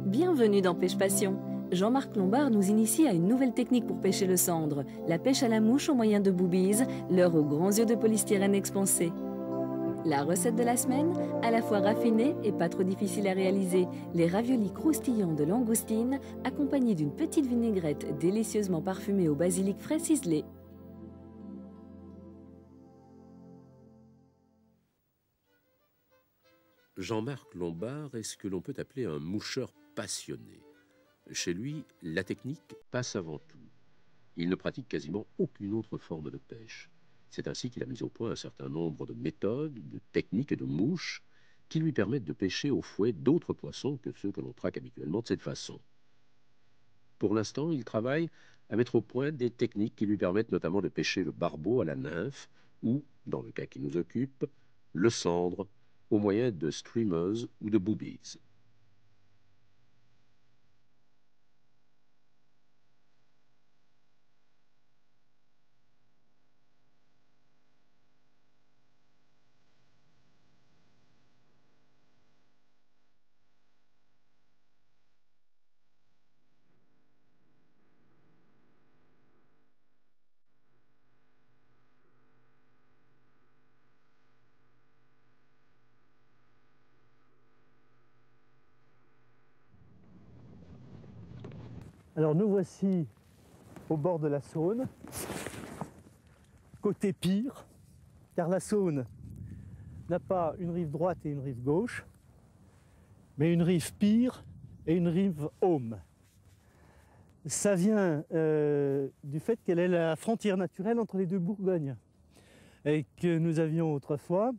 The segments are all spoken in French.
Bienvenue dans Pêche Passion. Jean-Marc Lombard nous initie à une nouvelle technique pour pêcher le sandre, la pêche à la mouche au moyen de boobies, leurre aux grands yeux de polystyrène expansé. La recette de la semaine, à la fois raffinée et pas trop difficile à réaliser, les raviolis croustillants de langoustine accompagnés d'une petite vinaigrette délicieusement parfumée au basilic frais ciselé. Jean-Marc Lombard est ce que l'on peut appeler un moucheur passionné. Chez lui, la technique passe avant tout. Il ne pratique quasiment aucune autre forme de pêche. C'est ainsi qu'il a mis au point un certain nombre de méthodes, de techniques et de mouches qui lui permettent de pêcher au fouet d'autres poissons que ceux que l'on traque habituellement de cette façon. Pour l'instant, il travaille à mettre au point des techniques qui lui permettent notamment de pêcher le barbeau à la nymphe ou, dans le cas qui nous occupe, le sandre au moyen de streamers ou de boobies. Alors nous voici au bord de la Saône, côté Pire, car la Saône n'a pas une rive droite et une rive gauche, mais une rive Pire et une rive Aume. Ça vient du fait qu'elle est la frontière naturelle entre les deux Bourgognes, et que nous avions autrefois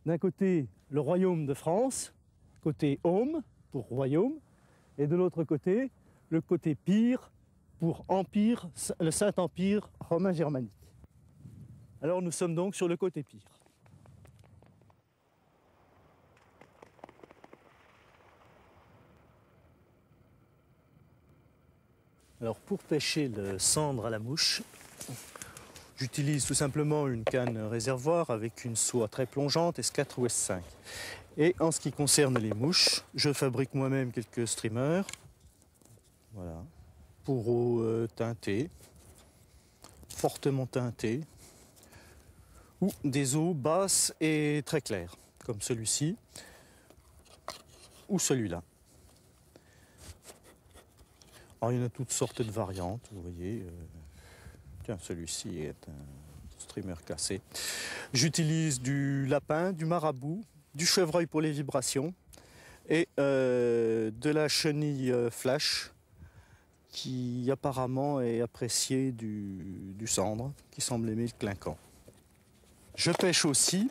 d'un côté le royaume de France, côté Aume pour royaume, et de l'autre côté le côté Pire pour empire, le Saint-Empire romain germanique. Alors nous sommes donc sur le côté Pire. Alors pour pêcher le sandre à la mouche, j'utilise tout simplement une canne réservoir avec une soie très plongeante S4 ou S5. Et en ce qui concerne les mouches, je fabrique moi-même quelques streamers. Voilà, pour eau teintée, fortement teintée, ou des eaux basses et très claires, comme celui-ci ou celui-là. Alors, il y en a toutes sortes de variantes, vous voyez. Tiens, celui-ci est un streamer cassé. J'utilise du lapin, du marabout, du chevreuil pour les vibrations et de la chenille flash, qui apparemment est apprécié du sandre, qui semble aimer le clinquant. Je pêche aussi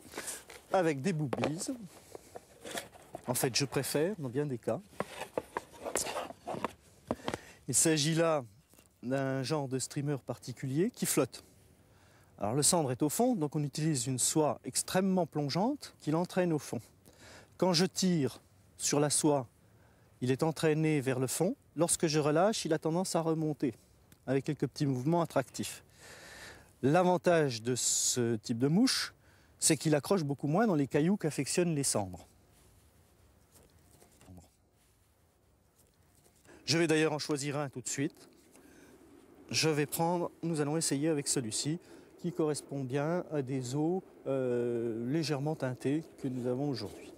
avec des boobies. En fait, je préfère, dans bien des cas. Il s'agit là d'un genre de streamer particulier qui flotte. Alors le sandre est au fond, donc on utilise une soie extrêmement plongeante qui l'entraîne au fond. Quand je tire sur la soie, il est entraîné vers le fond. Lorsque je relâche, il a tendance à remonter avec quelques petits mouvements attractifs. L'avantage de ce type de mouche, c'est qu'il accroche beaucoup moins dans les cailloux qu'affectionnent les sandres. Je vais d'ailleurs en choisir un tout de suite. Nous allons essayer avec celui-ci qui correspond bien à des eaux légèrement teintées que nous avons aujourd'hui.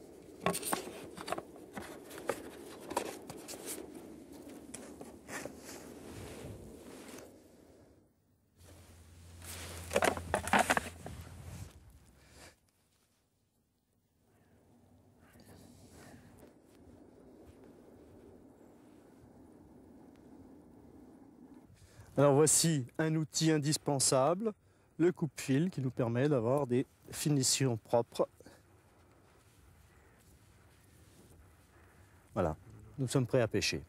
Alors voici un outil indispensable, le coupe-fil, qui nous permet d'avoir des finitions propres. Voilà, nous sommes prêts à pêcher.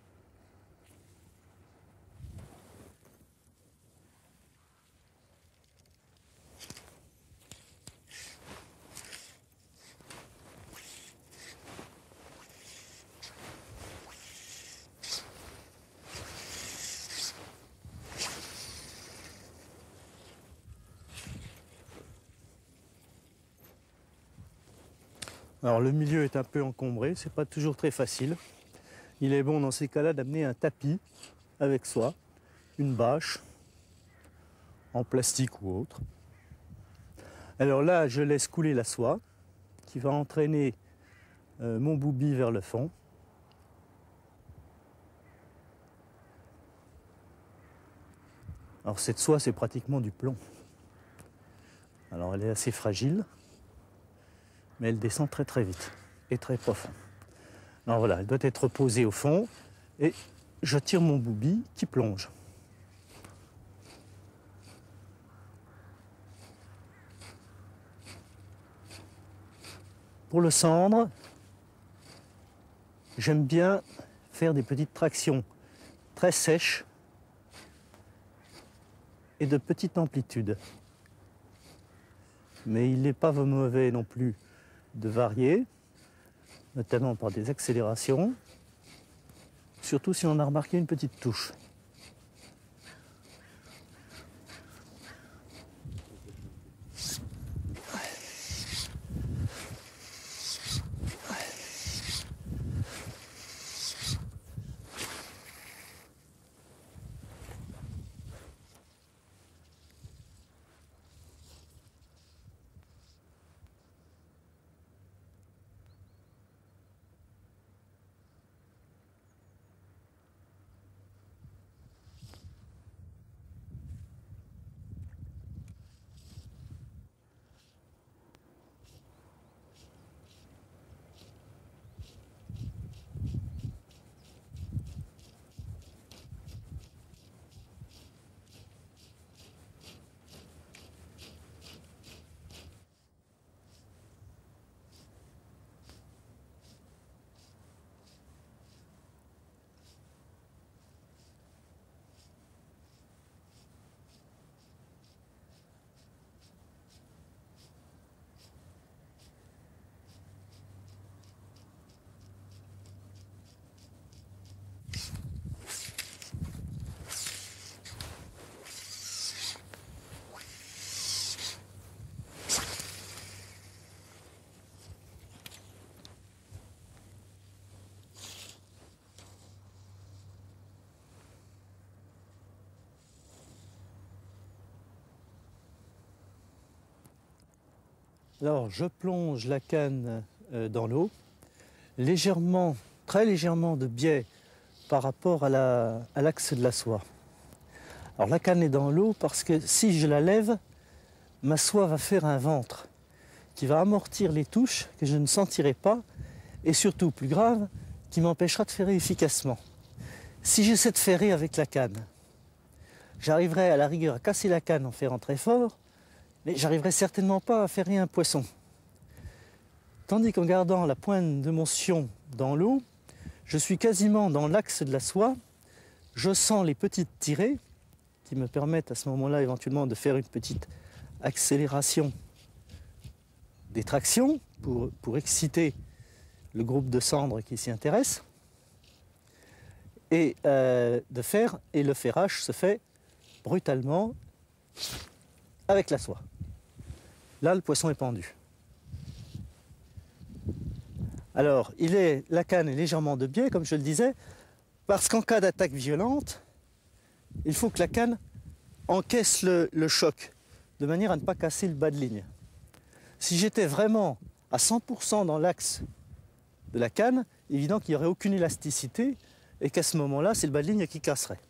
Alors le milieu est un peu encombré, c'est pas toujours très facile. Il est bon dans ces cas-là d'amener un tapis avec soi, une bâche, en plastique ou autre. Alors là, je laisse couler la soie qui va entraîner mon boubi vers le fond. Alors cette soie, c'est pratiquement du plomb. Alors elle est assez fragile, mais elle descend très très vite et très profond. Alors voilà, elle doit être posée au fond et je tire mon boubi qui plonge. Pour le cendre, j'aime bien faire des petites tractions très sèches et de petite amplitude. Mais il n'est pas mauvais non plus de varier, notamment par des accélérations, surtout si on a remarqué une petite touche. Alors je plonge la canne dans l'eau, légèrement, très légèrement de biais par rapport à l'axe de la soie. Alors la canne est dans l'eau parce que si je la lève, ma soie va faire un ventre qui va amortir les touches que je ne sentirai pas et surtout, plus grave, qui m'empêchera de ferrer efficacement. Si j'essaie de ferrer avec la canne, j'arriverai à la rigueur à casser la canne en ferrant très fort, mais j'arriverai certainement pas à ferrer un poisson. Tandis qu'en gardant la pointe de mon sion dans l'eau, je suis quasiment dans l'axe de la soie, je sens les petites tirées qui me permettent à ce moment-là éventuellement de faire une petite accélération des tractions pour exciter le groupe de cendres qui s'y intéresse. Et le ferrage se fait brutalement avec la soie. Là, le poisson est pendu. Alors, la canne est légèrement de biais, comme je le disais, parce qu'en cas d'attaque violente, il faut que la canne encaisse le choc, de manière à ne pas casser le bas de ligne. Si j'étais vraiment à 100% dans l'axe de la canne, évident qu'il n'y aurait aucune élasticité, et qu'à ce moment-là, c'est le bas de ligne qui casserait.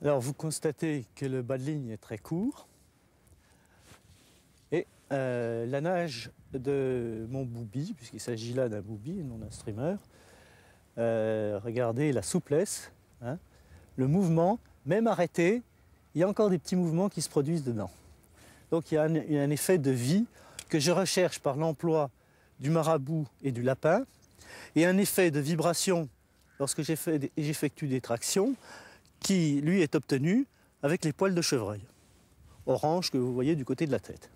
Alors vous constatez que le bas de ligne est très court et la nage de mon boubi, puisqu'il s'agit là d'un boubi et non d'un streamer, regardez la souplesse, hein, le mouvement, même arrêté, il y a encore des petits mouvements qui se produisent dedans. Donc il y a un effet de vie que je recherche par l'emploi du marabout et du lapin, et un effet de vibration lorsque j'effectue des tractions qui, lui, est obtenu avec les poils de chevreuil, orange que vous voyez du côté de la tête.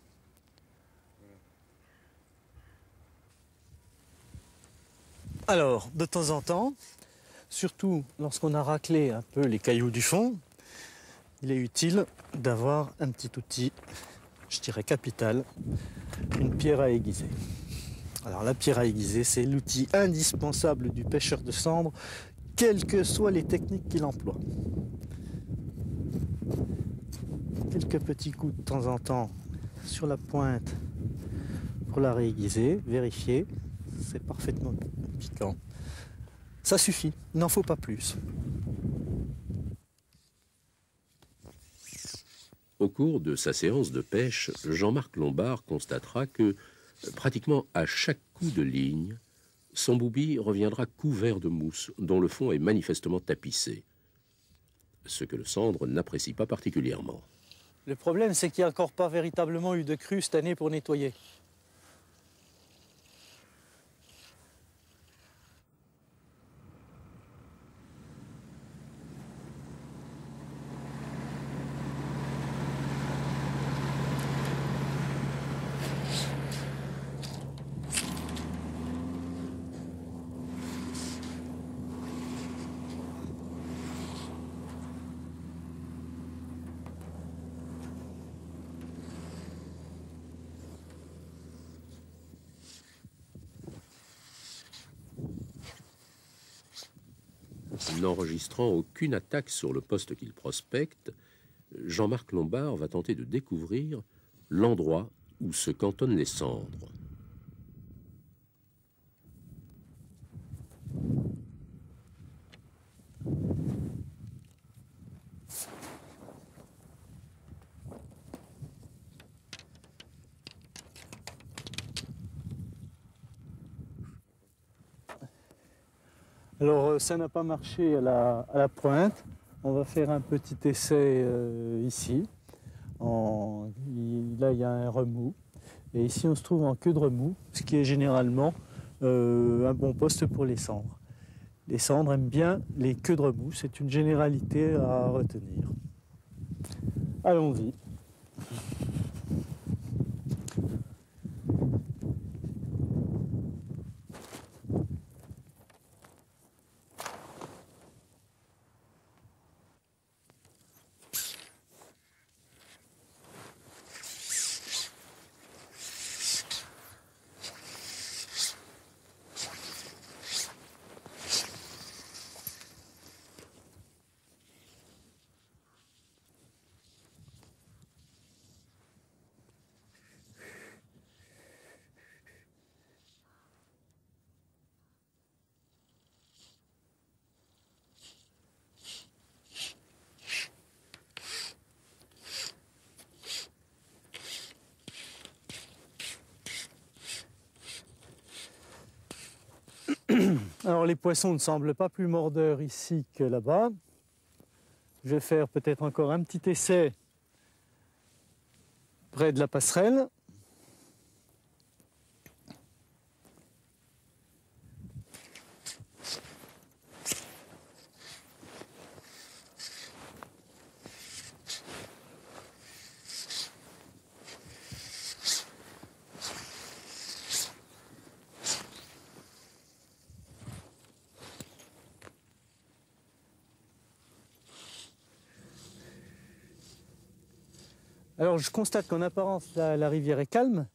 Alors, de temps en temps, surtout lorsqu'on a raclé un peu les cailloux du fond, il est utile d'avoir un petit outil, je dirais capital, une pierre à aiguiser. Alors la pierre à aiguiser, c'est l'outil indispensable du pêcheur de cendres, quelles que soient les techniques qu'il emploie. Quelques petits coups de temps en temps sur la pointe pour la réaiguiser, vérifier, c'est parfaitement piquant. Ça suffit, il n'en faut pas plus. Au cours de sa séance de pêche, Jean-Marc Lombard constatera que, pratiquement à chaque coup de ligne, son boubi reviendra couvert de mousse, dont le fond est manifestement tapissé, ce que le cendre n'apprécie pas particulièrement. Le problème, c'est qu'il n'y a encore pas véritablement eu de crue cette année pour nettoyer. N'enregistrant aucune attaque sur le poste qu'il prospecte, Jean-Marc Lombard va tenter de découvrir l'endroit où se cantonnent les cendres. Alors ça n'a pas marché à la pointe. On va faire un petit essai ici. Là il y a un remous. Et ici on se trouve en queue de remous, ce qui est généralement un bon poste pour les cendres. Les cendres aiment bien les queues de remous, c'est une généralité à retenir. Allons-y. Alors les poissons ne semblent pas plus mordeurs ici que là-bas. Je vais faire peut-être encore un petit essai près de la passerelle. Alors je constate qu'en apparence la rivière est calme,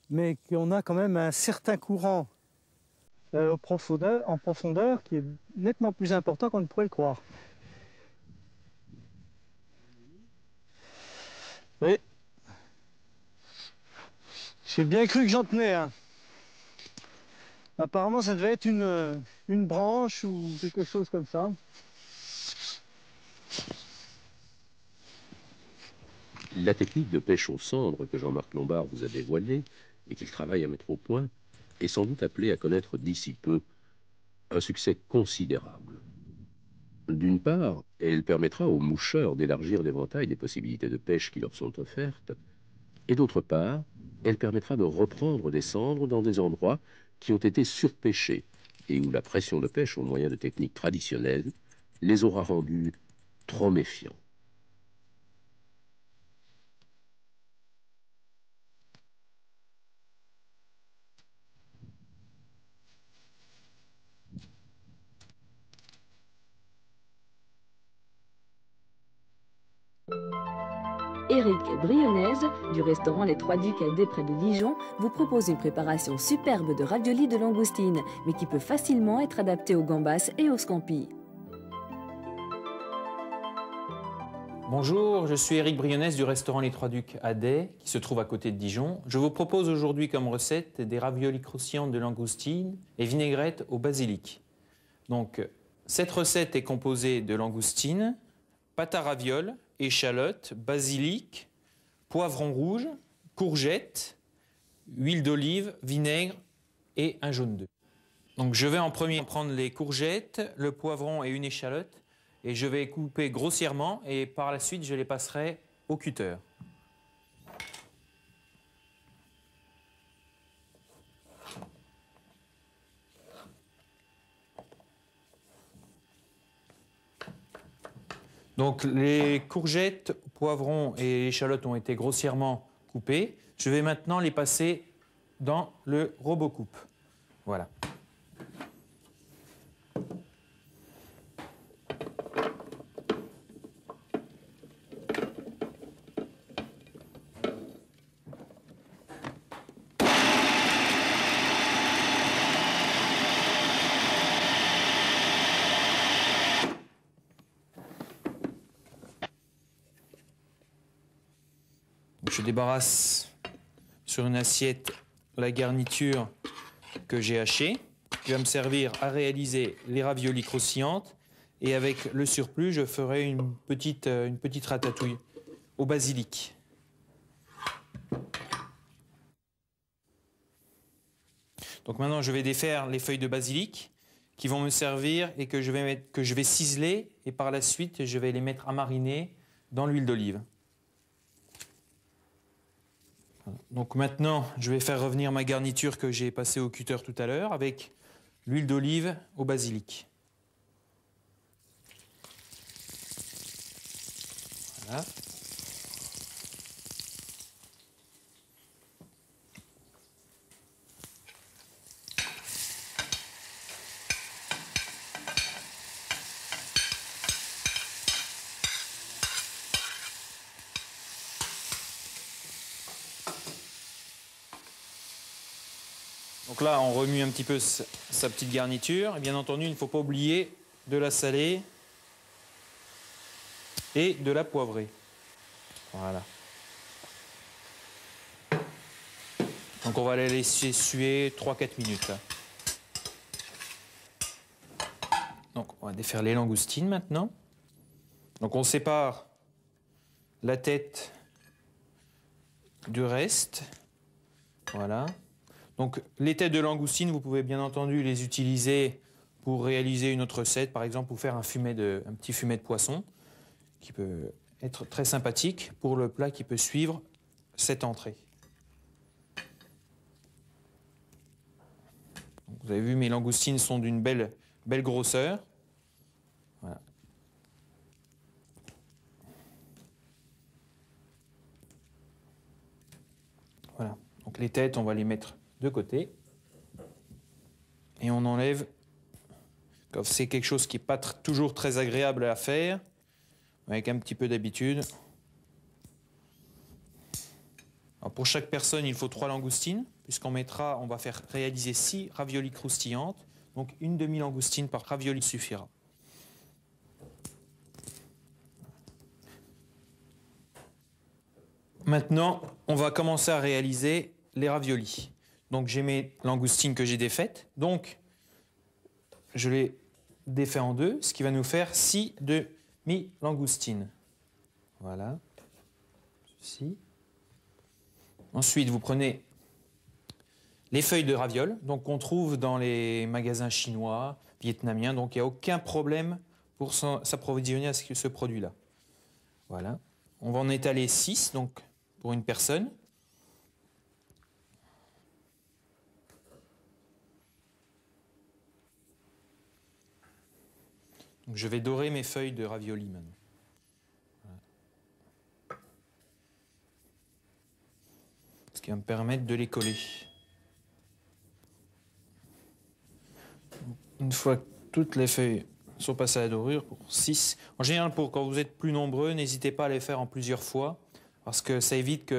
mais qu'on a quand même un certain courant en profondeur qui est nettement plus important qu'on ne pourrait le croire. Oui. J'ai bien cru que j'en tenais un. Apparemment ça devait être une branche ou quelque chose comme ça. La technique de pêche aux cendres que Jean-Marc Lombard vous a dévoilée et qu'il travaille à mettre au point est sans doute appelée à connaître d'ici peu un succès considérable. D'une part, elle permettra aux moucheurs d'élargir l'éventail des possibilités de pêche qui leur sont offertes, et d'autre part, Elle permettra de reprendre des cendres dans des endroits qui ont été surpêchés et où la pression de pêche au moyen de techniques traditionnelles les aura rendus trop méfiants. Éric Brionnaise, du restaurant Les Trois Ducs à Des près de Dijon, vous propose une préparation superbe de raviolis de langoustine, mais qui peut facilement être adaptée aux gambas et aux scampis. Bonjour, je suis Éric Brionnaise du restaurant Les Trois Ducs à Des, qui se trouve à côté de Dijon. Je vous propose aujourd'hui comme recette des raviolis croustillants de langoustine et vinaigrette au basilic. Donc, cette recette est composée de langoustine, pâte à ravioles, échalotes, basilic, poivron rouge, courgettes, huile d'olive, vinaigre et un jaune d'œuf. Donc je vais en premier prendre les courgettes, le poivron et une échalote et je vais couper grossièrement et par la suite je les passerai au cutter. Donc les courgettes, poivrons et échalotes ont été grossièrement coupées. Je vais maintenant les passer dans le robot-coupe. Voilà. Je débarrasse sur une assiette la garniture que j'ai hachée, qui va me servir à réaliser les raviolis croustillantes. Et avec le surplus, je ferai une petite ratatouille au basilic. Donc maintenant, je vais défaire les feuilles de basilic qui vont me servir et que je vais ciseler. Et par la suite, je vais les mettre à mariner dans l'huile d'olive. Donc maintenant, je vais faire revenir ma garniture que j'ai passée au cutter tout à l'heure avec l'huile d'olive au basilic. Voilà. Donc là, on remue un petit peu sa petite garniture. Et bien entendu, il ne faut pas oublier de la saler et de la poivrer. Voilà. Donc on va la laisser suer 3-4 minutes. Là. Donc on va défaire les langoustines maintenant. Donc on sépare la tête du reste. Voilà. Donc les têtes de langoustine, vous pouvez bien entendu les utiliser pour réaliser une autre recette, par exemple pour faire un petit fumet de poisson, qui peut être très sympathique pour le plat qui peut suivre cette entrée. Donc, vous avez vu, mes langoustines sont d'une belle grosseur. Voilà. Voilà. Donc les têtes, on va les mettre de côté et on enlève, comme c'est quelque chose qui n'est pas toujours très agréable à faire, avec un petit peu d'habitude. Pour chaque personne, il faut 3 langoustines, puisqu'on va faire réaliser 6 raviolis croustillantes, donc une demi-langoustine par ravioli suffira. Maintenant, on va commencer à réaliser les raviolis. Donc j'ai mes langoustines que j'ai défaites. Donc je les défais en deux, ce qui va nous faire 6 demi-langoustines. Voilà. Ceci. Ensuite, vous prenez les feuilles de ravioles, donc qu'on trouve dans les magasins chinois, vietnamiens. Donc il n'y a aucun problème pour s'approvisionner à ce produit-là. Voilà. On va en étaler 6, donc pour une personne. Donc, je vais dorer mes feuilles de ravioli maintenant. Voilà. Ce qui va me permettre de les coller. Une fois que toutes les feuilles sont passées à la dorure, pour 6. En général, quand vous êtes plus nombreux, n'hésitez pas à les faire en plusieurs fois, parce que ça évite que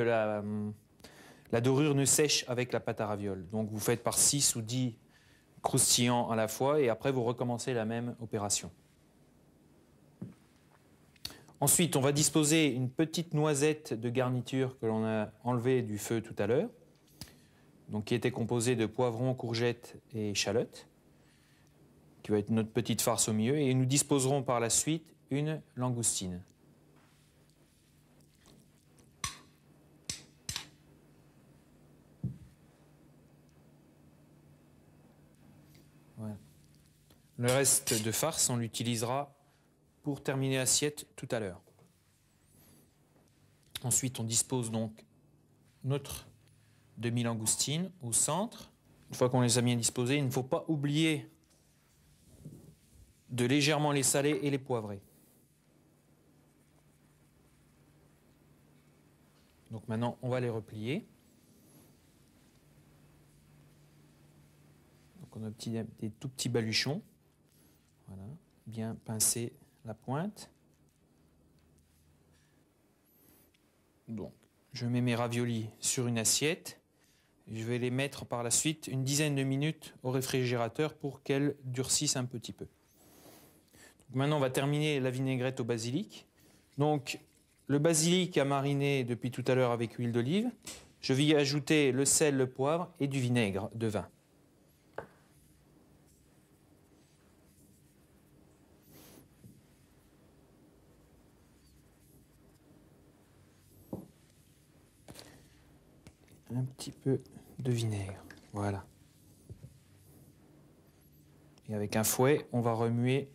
la dorure ne sèche avec la pâte à ravioles. Donc vous faites par 6 ou 10 croustillants à la fois, et après vous recommencez la même opération. Ensuite, on va disposer une petite noisette de garniture que l'on a enlevée du feu tout à l'heure, donc qui était composée de poivrons, courgettes et échalotes, qui va être notre petite farce au milieu, et nous disposerons par la suite une langoustine. Voilà. Le reste de farce, on l'utilisera pour terminer l'assiette tout à l'heure. Ensuite, on dispose donc notre demi-langoustine au centre. Une fois qu'on les a bien disposées, il ne faut pas oublier de légèrement les saler et les poivrer. Donc maintenant, on va les replier. Donc on a des tout petits baluchons. Voilà, bien pincer la pointe. Donc, je mets mes raviolis sur une assiette. Je vais les mettre par la suite une dizaine de minutes au réfrigérateur pour qu'elles durcissent un petit peu. Maintenant, on va terminer la vinaigrette au basilic. Donc, le basilic à mariner depuis tout à l'heure avec huile d'olive. Je vais y ajouter le sel, le poivre et du vinaigre de vin. Un petit peu de vinaigre, voilà. Et avec un fouet, on va remuer.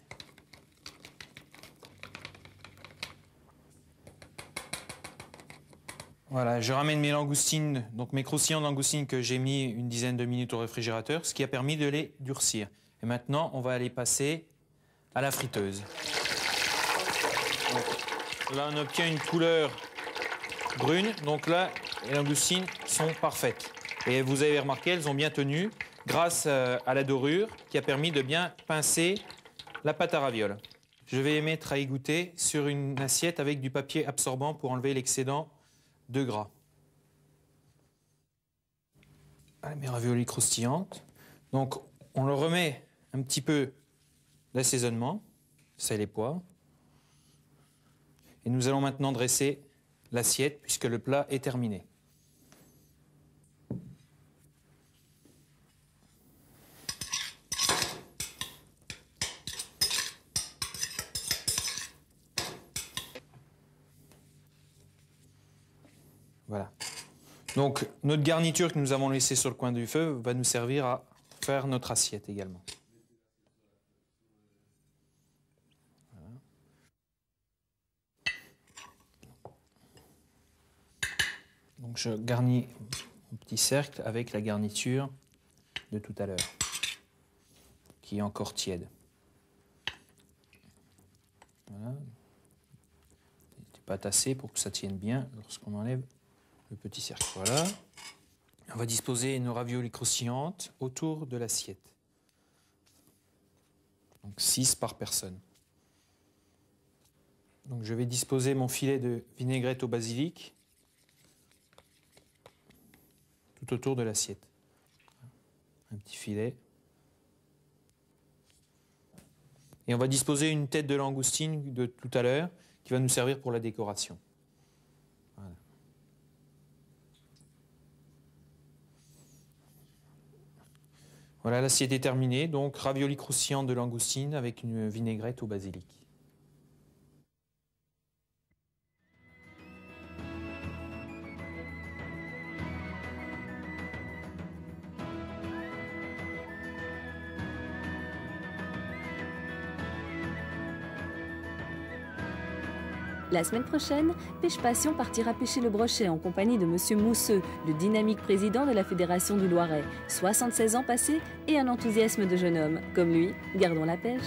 Voilà, je ramène mes langoustines, donc mes croustillants de langoustines que j'ai mis une dizaine de minutes au réfrigérateur, ce qui a permis de les durcir. Et maintenant, on va les passer à la friteuse. Donc, là, on obtient une couleur brune, donc là, les langoustines sont parfaites. Et vous avez remarqué, elles ont bien tenu grâce à la dorure qui a permis de bien pincer la pâte à ravioles. Je vais les mettre à égoutter sur une assiette avec du papier absorbant pour enlever l'excédent de gras. Voilà, mes raviolis croustillantes. Donc, on leur remet un petit peu d'assaisonnement, sel et poivre. Et nous allons maintenant dresser l'assiette puisque le plat est terminé. Voilà. Donc, notre garniture que nous avons laissée sur le coin du feu va nous servir à faire notre assiette également. Voilà. Donc, je garnis mon petit cercle avec la garniture de tout à l'heure, qui est encore tiède. Voilà. Pas tasser pour que ça tienne bien lorsqu'on enlève le petit cercle. Voilà. On va disposer nos raviolis croustillantes autour de l'assiette. Donc 6 par personne. Donc je vais disposer mon filet de vinaigrette au basilic tout autour de l'assiette. Un petit filet. Et on va disposer une tête de langoustine de tout à l'heure qui va nous servir pour la décoration. Voilà. Voilà, l'assiette est terminée. Donc, raviolis croustillants de langoustine avec une vinaigrette au basilic. La semaine prochaine, Pêche Passion partira pêcher le brochet en compagnie de Monsieur Mousseux, le dynamique président de la Fédération du Loiret. 76 ans passés et un enthousiasme de jeune homme. Comme lui, gardons la pêche.